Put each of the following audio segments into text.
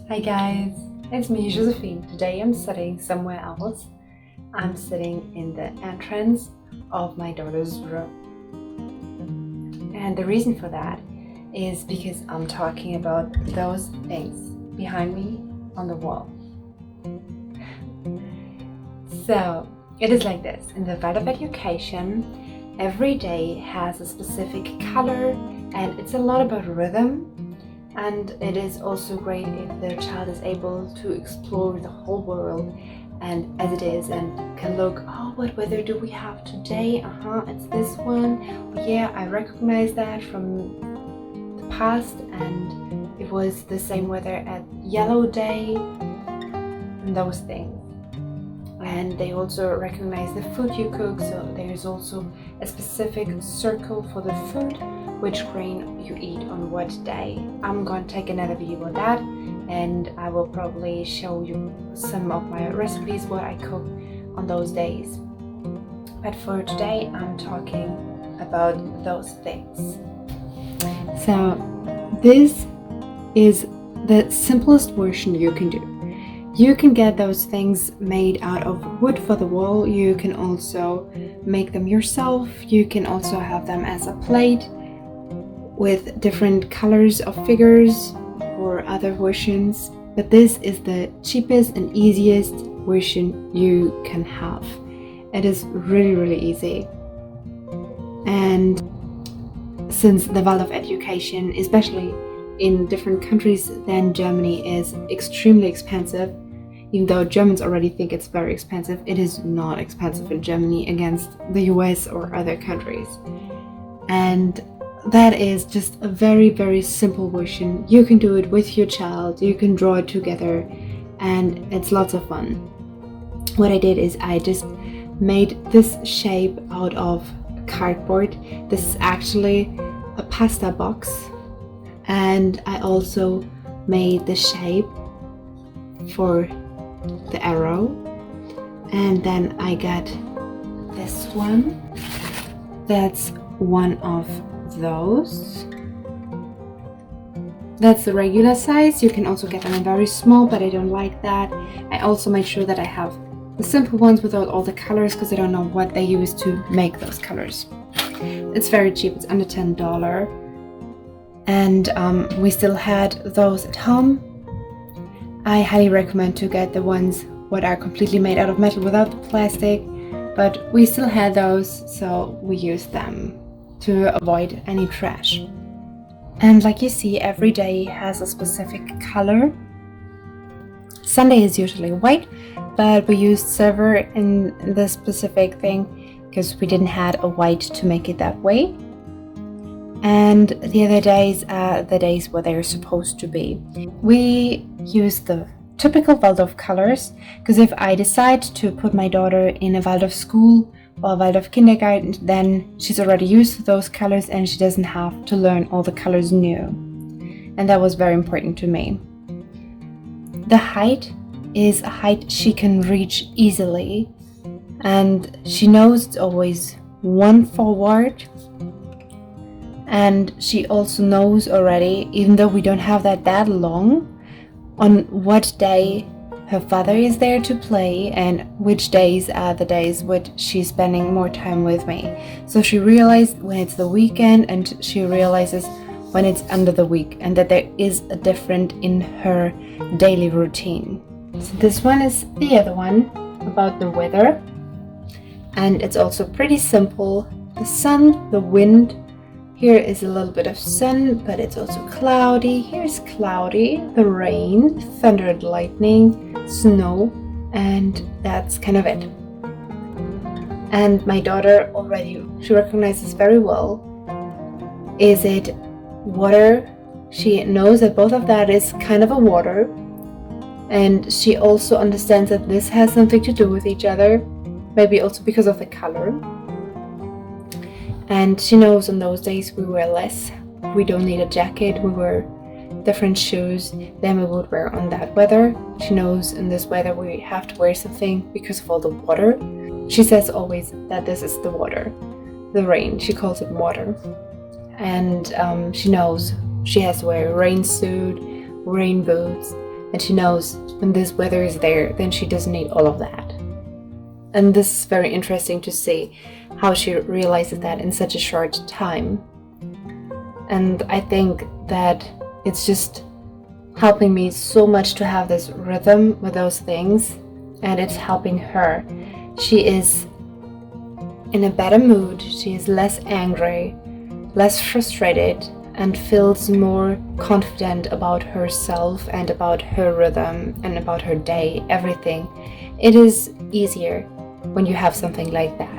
Hi guys, it's me Josephine. Today I'm sitting somewhere else. I'm sitting in the entrance of my daughter's room. And the reason for that is because I'm talking about those things behind me on the wall. So it is like this. In the Waldorf Education, every day has a specific color and it's a lot about rhythm. And it is also great if the child is able to explore the whole world and as it is and can look, oh, what weather do we have today? It's this one. Yeah, I recognize that from the past and it was the same weather at yellow day and those things. And they also recognize the food you cook, so there's also a specific circle for the food, which grain you eat on what day. I'm going to take another video on that and I will probably show you some of my recipes, what I cook on those days. But for today, I'm talking about those things. So this is the simplest version you can do. You can get those things made out of wood for the wall. You can also make them yourself. You can also have them as a plate with different colors of figures or other versions. But this is the cheapest and easiest version you can have. It is really, really easy. And since the Waldorf Education, especially in different countries than Germany, is extremely expensive, even though Germans already think it's very expensive, it is not expensive in Germany against the US or other countries. And that is just a very, very simple version. You can do it with your child, you can draw it together, and it's lots of fun. What I did is I just made this shape out of cardboard. This is actually a pasta box, and I also made the shape for the arrow, and then I got this one. That's one of those. That's the regular size. You can also get them in very small, but I don't like that. I also made sure that I have the simple ones without all the colors because I don't know what they use to make those colors. It's very cheap. It's under $10, and we still had those at home. I highly recommend to get the ones what are completely made out of metal without the plastic, but we still had those, so we used them to avoid any trash. And like you see, every day has a specific color. Sunday is usually white, but we used silver in this specific thing because we didn't have a white to make it that way. And the other days are the days where they're supposed to be. We use the typical Waldorf colors because if I decide to put my daughter in a Waldorf school or a Waldorf kindergarten, then she's already used to those colors and she doesn't have to learn all the colors new. And that was very important to me. The height is a height she can reach easily, and she knows it's always one forward. And she also knows already, even though we don't have that long, on what day her father is there to play and which days are the days which she's spending more time with me. So she realized when it's the weekend and she realizes when it's under the week and that there is a difference in her daily routine. So this one is the other one about the weather. And it's also pretty simple. The sun, the wind. Here is a little bit of sun, but it's also cloudy. Here's cloudy, the rain, thunder and lightning, snow, and that's kind of it. And my daughter already, she recognizes very well. Is it water? She knows that both of that is kind of a water. And she also understands that this has something to do with each other, maybe also because of the color. And she knows on those days we wear less. We don't need a jacket. We wear different shoes than we would wear on that weather. She knows in this weather we have to wear something because of all the water. She says always that this is the water, the rain. She calls it water. And she knows she has to wear a rain suit, rain boots, and she knows when this weather is there, then she doesn't need all of that. And this is very interesting to see how she realizes that in such a short time. And I think that it's just helping me so much to have this rhythm with those things, and it's helping her. She is in a better mood, she is less angry, less frustrated, and feels more confident about herself and about her rhythm and about her day, everything. It is easier when you have something like that.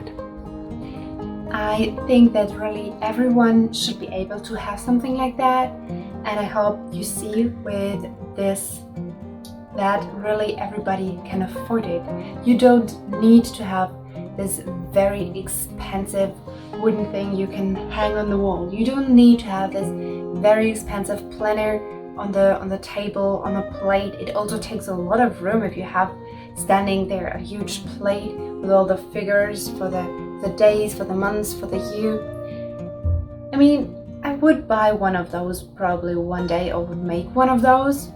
I think that really everyone should be able to have something like that, and I hope you see with this that really everybody can afford it. You don't need to have this very expensive wooden thing you can hang on the wall. You don't need to have this very expensive planner on the table, on a plate. It also takes a lot of room if you have standing there a huge plate with all the figures for the days, for the months, for the year. I mean, I would buy one of those probably one day, or would make one of those,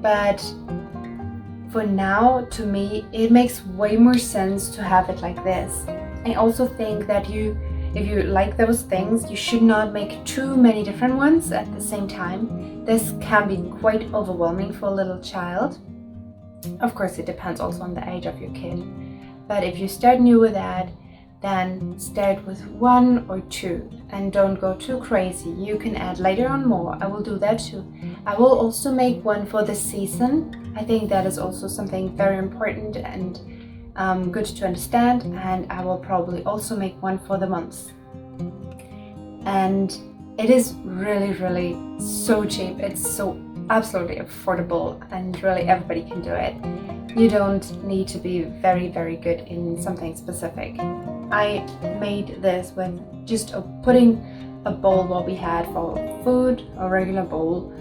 but for now, to me, it makes way more sense to have it like this. I also think that if you like those things, you should not make too many different ones at the same time. This can be quite overwhelming for a little child. Of course, it depends also on the age of your kid. But if you start new with that, then start with 1 or 2 and don't go too crazy. You can add later on more. I will do that too. I will also make one for the season. I think that is also something very important and good to understand, and I will probably also make one for the months. And it is really so cheap. It's so absolutely affordable, and really everybody can do it. You don't need to be very good in something specific. I made this with just putting a bowl what we had for food, a regular bowl,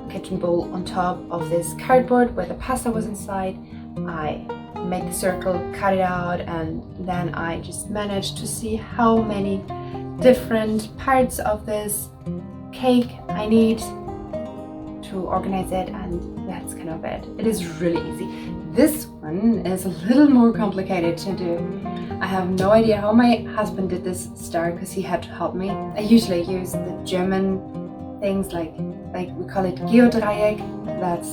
kitchen bowl, on top of this cardboard where the pasta was inside. I made the circle, cut it out, and then I just managed to see how many different parts of this cake I need to organize it, and that's kind of it. It is really easy. This one is a little more complicated to do. I have no idea how my husband did this star, because he had to help me. I usually use the German things like we call it Geodreieck. That's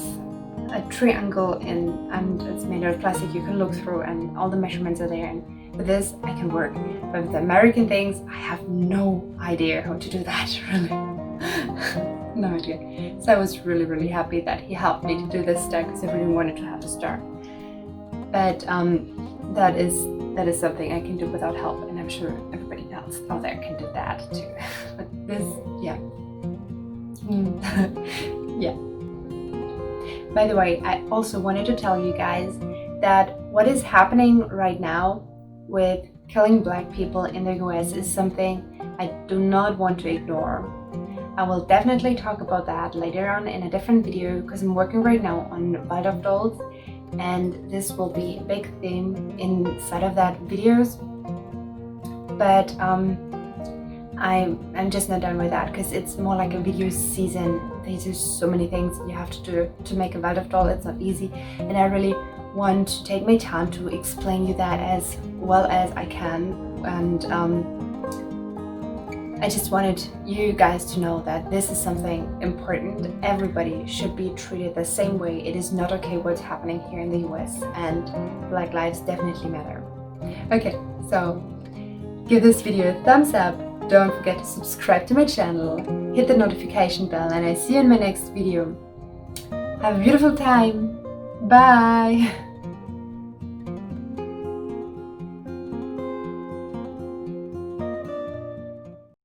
a triangle and it's made out of plastic. You can look through and all the measurements are there, and with this I can work. But with the American things, I have no idea how to do that, really. No idea. So I was really happy that he helped me to do this star, because I really wanted to have a star. But that is something I can do without help, and I'm sure everybody else out there can do that too. But this, yeah. Yeah. By the way, I also wanted to tell you guys that what is happening right now with killing Black people in the US is something I do not want to ignore. I will definitely talk about that later on in a different video, because I'm working right now on Waldorf dolls, and this will be a big theme inside of that videos. But I'm just not done with that, because it's more like a video season. There's just so many things you have to do to make a Waldorf doll. It's not easy, and I really want to take my time to explain you that as well as I can. And I just wanted you guys to know that this is something important. Everybody should be treated the same way. It is not okay what's happening here in the US, and Black lives definitely matter. Okay, so give this video a thumbs up. Don't forget to subscribe to my channel, hit the notification bell, and I see you in my next video. Have a beautiful time. Bye!